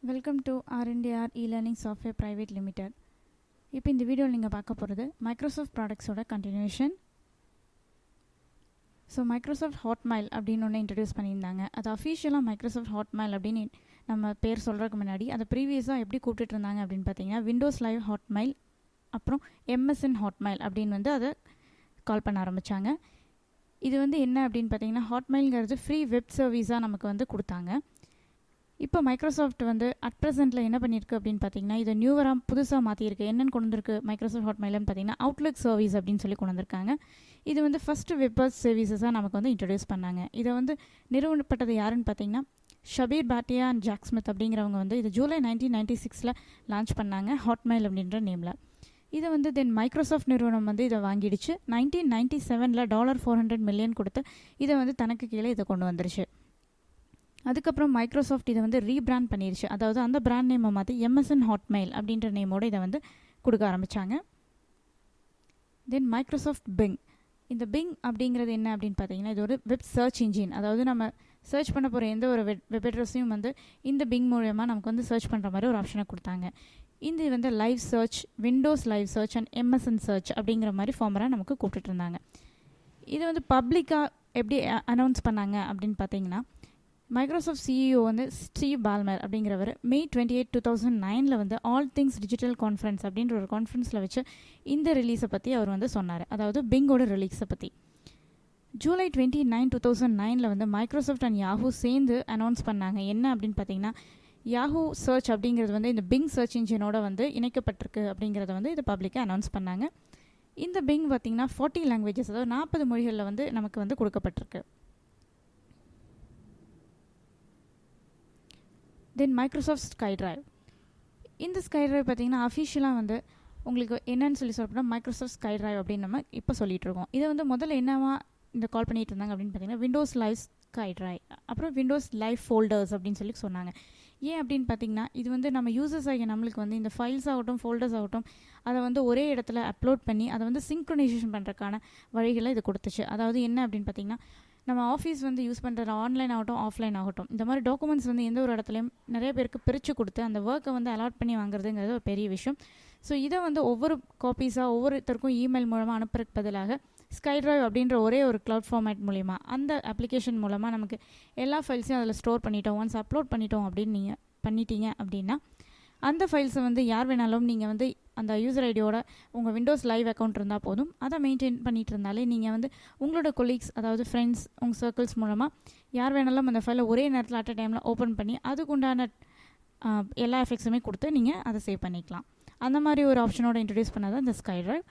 Welcome to R&R e-learning software private limited. இப்போ இந்த வீடியோவில் நீங்கள் பார்க்க போகிறது மைக்ரோசாஃப்ட் ப்ராடக்ட்ஸோட கண்டினியூஷன். ஸோ மைக்ரோசாஃப்ட் ஹாட்மெயில் அப்படின்னு ஒன்று இன்ட்ரடியூஸ் பண்ணியிருந்தாங்க. அது அஃபிஷியலாக மைக்ரோசாஃப்ட் ஹாட்மெயில் அப்படின்னு நம்ம பேர் சொல்கிறதுக்கு முன்னாடி அதை ப்ரீவியஸாக எப்படி கூப்பிட்டு இருந்தாங்க அப்படின்னு பார்த்தீங்கன்னா விண்டோஸ் லைவ் ஹாட்மெயில் அப்புறம் MSN ஹாட்மெயில் அப்படின்னு வந்து அதை கால் பண்ண ஆரம்பித்தாங்க. இது வந்து என்ன அப்படின்னு பார்த்தீங்கன்னா ஹாட்மெயில்ங்கிறது ஃப்ரீ வெப் சர்வீஸாக நமக்கு வந்து கொடுத்தாங்க. இப்போ மைக்ரோசாஃப்ட் வந்து அட் ப்ரெசென்ட்டில் என்ன பண்ணியிருக்கு அப்படின்னு பார்த்தீங்கன்னா இதை நியூவராக புதுசாக மாற்றிருக்கு. என்னென்னு கொண்டு வந்திருக்கு மைக்ரோசாஃப்ட் ஹாட்மெயில்னு பார்த்தீங்கன்னா அவுட்லுக் சர்வீஸ் அப்படின்னு சொல்லி கொண்டு வந்திருக்காங்க. இது வந்து ஃபஸ்ட்டு வெப் சர்வீசஸாக நமக்கு வந்து இன்ட்ரடியூஸ் பண்ணாங்க. இதை வந்து நிறுவனப்பட்டது யாருன்னு பார்த்தீங்கன்னா ஷபீர் பாட்டியா அண்ட் ஜாக் ஸ்மித் அப்படிங்கிறவங்க வந்து இது ஜூலை 1996 லான்ச் பண்ணாங்க ஹாட்மெயில் அப்படின்ற நேமில். இதை வந்து தென் மைக்ரோசாஃப்ட் நிறுவனம் வந்து இதை வாங்கிடுச்சு. 1997 $400 மில்லியன் கொடுத்து இதை வந்து தனக்கு கீழே இதை கொண்டு வந்துருச்சு. அதுக்கப்புறம் மைக்ரோசாஃப்ட் இதை வந்து ரீபிராண்ட் பண்ணிருச்சு. அதாவது அந்த பிராண்ட் நேமை மாற்றி MSN ஹாட்மெயில் அப்படின்ற நேமோடு இதை வந்து கொடுக்க ஆரம்பித்தாங்க. தென் மைக்ரோசாஃப்ட் பிங். இந்த பிங் அப்படிங்கிறது என்ன அப்படின்னு பார்த்தீங்கன்னா இது ஒரு வெப் சர்ச் இன்ஜின். அதாவது நம்ம சர்ச் பண்ண போகிற எந்த ஒரு வெப் அட்ரஸையும் வந்து இந்த பிங் மூலமாக நமக்கு வந்து சர்ச் பண்ணுற மாதிரி ஒரு ஆப்ஷனை கொடுத்தாங்க. இது வந்து live search, Windows live search and MSN search அப்படிங்கிற மாதிரி ஃபார்மராக நமக்கு கூப்பிட்டுட்டு இருந்தாங்க. இது வந்து பப்ளிக்காக எப்படி அனௌன்ஸ் பண்ணாங்க அப்படின்னு பார்த்தீங்கன்னா மைக்ரோசாஃப்ட் CEO வந்து ஸ்டீவ் பால்மர் அப்படிங்கிறவர் May 28, 2009 வந்து ஆல் திங்ஸ் டிஜிட்டல் கான்ஃபரன்ஸ் அப்படின்ற ஒரு கான்ஃபரன்ஸில் வச்சு இந்த ரிலீஸை பற்றி அவர் வந்து சொன்னார். அதாவது பிங்கோட ரிலீஸை பற்றி. ஜூலை 29, 2009 வந்து மைக்ரோசாஃப்ட் அண்ட் யாஹூ சேர்ந்து அனௌன்ஸ் பண்ணாங்க. என்ன அப்படின்னு பார்த்தீங்கன்னா யாஹூ சர்ச் அப்படிங்கிறது வந்து இந்த பிங் சர்ச் இன்ஜினோட வந்து இணைக்கப்பட்டிருக்கு அப்படிங்கிறத வந்து இது பப்ளிக்காக அனௌன்ஸ் பண்ணாங்க. இந்த பிங் பார்த்திங்கன்னா 40 லாங்குவேஜஸ், அதாவது 40 மொழிகளில் வந்து நமக்கு வந்து கொடுக்கப்பட்டிருக்கு. தென் மைக்ரோசாஃப்ட் ஸ்கைட்ரைவ். இந்த ஸ்கைட்ரைவ் பார்த்திங்கன்னா அஃபிஷியலாக வந்து உங்களுக்கு என்னன்னு சொல்லி சொல்லப்போனால் மைக்ரோசாஃப்ட் ஸ்கைட்ரைவ் அப்படின்னு நம்ம இப்போ சொல்லிட்டு இருக்கோம். இதை வந்து முதல்ல என்னவா இந்த கால் பண்ணிட்டு இருந்தாங்க அப்படின்னு பார்த்தீங்கன்னா விண்டோஸ் லைவ் ஸ்கைட்ரைவ், அப்புறம் விண்டோஸ் லைவ் ஃபோல்டர்ஸ் அப்படின்னு சொல்லி சொன்னாங்க. ஏன் அப்படின்னு பார்த்தீங்கன்னா இது வந்து நம்ம யூசர்ஸ் ஆகிய நம்மளுக்கு வந்து இந்த ஃபைல்ஸ் ஆகட்டும் ஃபோல்டர்ஸ் ஆகட்டும் அதை வந்து ஒரே இடத்துல அப்லோட் பண்ணி அதை வந்து சிங்க்ரனைசேஷன் பண்ணுறதுக்கான வழிகளை இது கொடுத்துச்சு. அதாவது என்ன அப்படின்னு பார்த்தீங்கன்னா நம்ம ஆஃபீஸ் வந்து யூஸ் பண்ணுற ஆன்லைன் ஆகட்டும் ஆஃப்லைன் ஆகட்டும் இந்த மாதிரி டாக்குமெண்ட்ஸ் வந்து எந்த ஒரு இடத்துலையும் நிறைய பேருக்கு பிரித்து கொடுத்து அந்த ஒர்க்கை வந்து அலாட் பண்ணி வாங்குறதுங்கிறது ஒரு பெரிய விஷயம். ஸோ இதை வந்து ஒவ்வொரு காப்பீஸாக ஒவ்வொருத்தருக்கும் இமெயில் மூலமாக அனுப்புறதுக்கு பதிலாக ஸ்கைட்ரைவ் அப்படின்ற ஒரே ஒரு க்ளவுட் ஃபார்மேட் மூலிமா அந்த அப்ளிகேஷன் மூலமாக நமக்கு எல்லா ஃபைல்ஸையும் அதில் ஸ்டோர் பண்ணிட்டோம், ஒன்ஸ் அப்லோட் பண்ணிட்டோம் அப்படின்னு நீங்கள் பண்ணிட்டீங்க அப்படின்னா அந்த ஃபைல்ஸை வந்து யார் வேணாலும் நீங்கள் வந்து அந்த யூசர் ஐடியோட உங்கள் விண்டோஸ் லைவ் அக்கௌண்ட் இருந்தால் போதும், அதை மெயின்டைன் பண்ணிகிட்டு இருந்தாலே நீங்கள் வந்து உங்களோட கொலீக்ஸ் அதாவது ஃப்ரெண்ட்ஸ் உங்கள் சர்க்கிள்ஸ் மூலமாக யார் வேணாலும் அந்த ஃபைலை ஒரே நேரத்தில் அட் அ டைமில் ஓப்பன் பண்ணி அதுக்குண்டான எல்லா எஃபெக்ட்ஸுமே கொடுத்து நீங்கள் அதை சேவ் பண்ணிக்கலாம். அந்த மாதிரி ஒரு ஆப்ஷனோட இன்ட்ரடியூஸ் பண்ணாதான் இந்த ஸ்கைட்ரைவ்.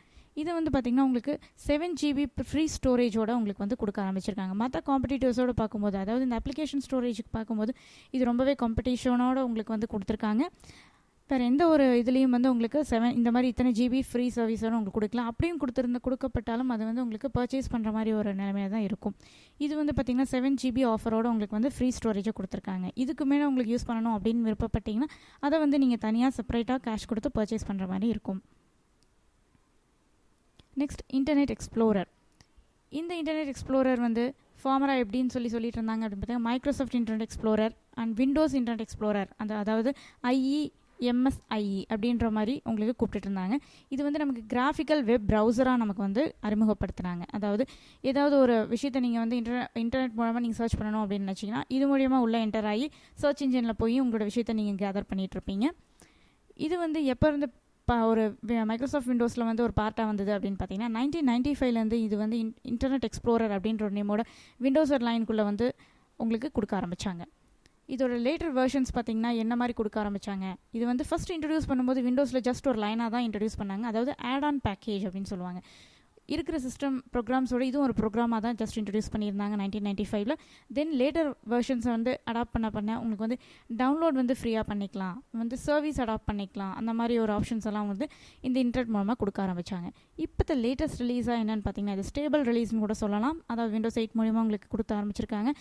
இது வந்து பார்த்திங்கன்னா உங்களுக்கு 7 GB ஃப்ரீ ஸ்டோரேஜோடு உங்களுக்கு வந்து கொடுக்க ஆரம்பிச்சிருக்காங்க. மற்ற காம்படிட்டர்ஸோடு பார்க்கும்போது அதாவது இந்த அப்ளிகேஷன் ஸ்டோரேஜுக்கு பார்க்கும்போது இது ரொம்பவே காம்படிஷனோடு உங்களுக்கு வந்து கொடுத்துருக்காங்க. வேறு எந்த ஒரு இதுலேயும் வந்து உங்களுக்கு 7 இந்த மாதிரி இத்தனை GB ஃப்ரீ சர்வீஸோடு உங்களுக்கு கொடுக்கலாம். அப்படியும் கொடுக்கப்பட்டாலும் அது வந்து உங்களுக்கு பர்ச்சேஸ் பண்ணுற மாதிரி ஒரு நிலைமையாக தான் இருக்கும். இது வந்து பார்த்திங்கன்னா 7 GB ஆஃபரோடு உங்களுக்கு வந்து ஃப்ரீ ஸ்டோரேஜை கொடுத்துருக்காங்க. இதுக்கு மேலே உங்களுக்கு யூஸ் பண்ணணும் அப்படின்னு விருப்பப்பட்டிங்கன்னா அதை வந்து நீங்கள் தனியாக செப்பரேட்டாக கேஷ் கொடுத்து பர்ச்சேஸ் பண்ணுற மாதிரி இருக்கும். Next internet explorer. இந்த இன்டர்நெட் எக்ஸ்ப்ளோரர் வந்து ஃபார்மராக எப்படின்னு சொல்லிட்டு இருந்தாங்க அப்படின்னு பார்த்தீங்கன்னா Microsoft internet explorer and Windows internet explorer அதாவது MSIE அப்படின்ற மாதிரி உங்களுக்கு கூப்பிட்டு இருந்தாங்க. இது வந்து நமக்கு கிராஃபிக்கல் வெப் ப்ரௌசராக நமக்கு வந்து அறிமுகப்படுத்துனாங்க. அதாவது ஏதாவது ஒரு விஷயத்தை நீங்கள் வந்து இன்டர்நெட் மூலமாக நீங்கள் சர்ச் பண்ணணும் அப்படின்னு நினச்சிங்கன்னா இது மூலியமாக உள்ளே என்டர் ஆகி சர்ச் இன்ஜினில் போய் உங்களோட விஷயத்தை நீங்கள் கேதர் பண்ணிகிட்ருப்பீங்க. இது வந்து எப்போ இருந்து ஒரு மைக்ரோசாஃப்ட் விண்டோஸில் வந்து ஒரு பார்ட்டாக வந்தது அப்படின்னு பார்த்தீங்கன்னா 1995 இது வந்து இன்டர்நெட் எக்ஸ்ப்ளோரர் அப்படின்ற ஒரு நேமோட விண்டோஸ் லைனுக்குள்ளே வந்து உங்களுக்கு கொடுக்க ஆரம்பித்தாங்க. இதோட லேட்டர் வெர்ஷன்ஸ் பார்த்திங்கன்னா என்ன மாதிரி கொடுக்க ஆரம்பித்தாங்க. இது வந்து ஃபஸ்ட் இன்ட்ரடியூஸ் பண்ணும்போது விண்டோஸில் ஜஸ்ட் ஒரு லைனாக தான் இன்ட்ரடியூஸ் பண்ணாங்க. அதாவது ஆட் ஆன் பேக்கேஜ் அப்படின்னு சொல்லுவாங்க. இருக்கிற சிஸ்டம் ப்ரோக்ராம்ஸோட இதுவும் ஒரு ப்ரோக்ராமாக தான் ஜஸ்ட் இன்ட்ரடியூஸ் பண்ணியிருந்தாங்க 1995. தென் லேட்டர் வெர்ஷன்ஸை வந்து அடாப்ட் பண்ண உங்களுக்கு வந்து டவுன்லோட் வந்து ஃப்ரீயாக பண்ணிக்கலாம், வந்து சர்வீஸ் அடாப்ட் பண்ணிக்கலாம், அந்த மாதிரி ஒரு ஆப்ஷன்ஸ் எல்லாம் வந்து இந்த இன்டர்நெட் மூலமாக கொடுக்க ஆரம்பித்தாங்க. இப்போ லேட்டஸ்ட் ரிலீஸாக என்னென்னு பார்த்தீங்கன்னா இது ஸ்டேபிள் ரிலீஸ்னு கூட சொல்லலாம். அதாவது விண்டோஸ் 8 மூலிமா உங்களுக்கு கொடுக்க ஆரம்பிச்சிருக்காங்க.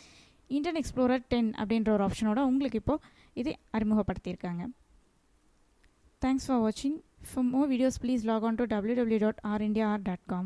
இன்டர்நெட் எக்ஸ்ப்ளோரர் 10 அப்படின்ற ஒரு ஆப்ஷனோட உங்களுக்கு இப்போது இதை அறிமுகப்படுத்தியிருக்காங்க. தேங்க்ஸ் ஃபார் வாட்சிங். For more videos please log on to www.rndr.com.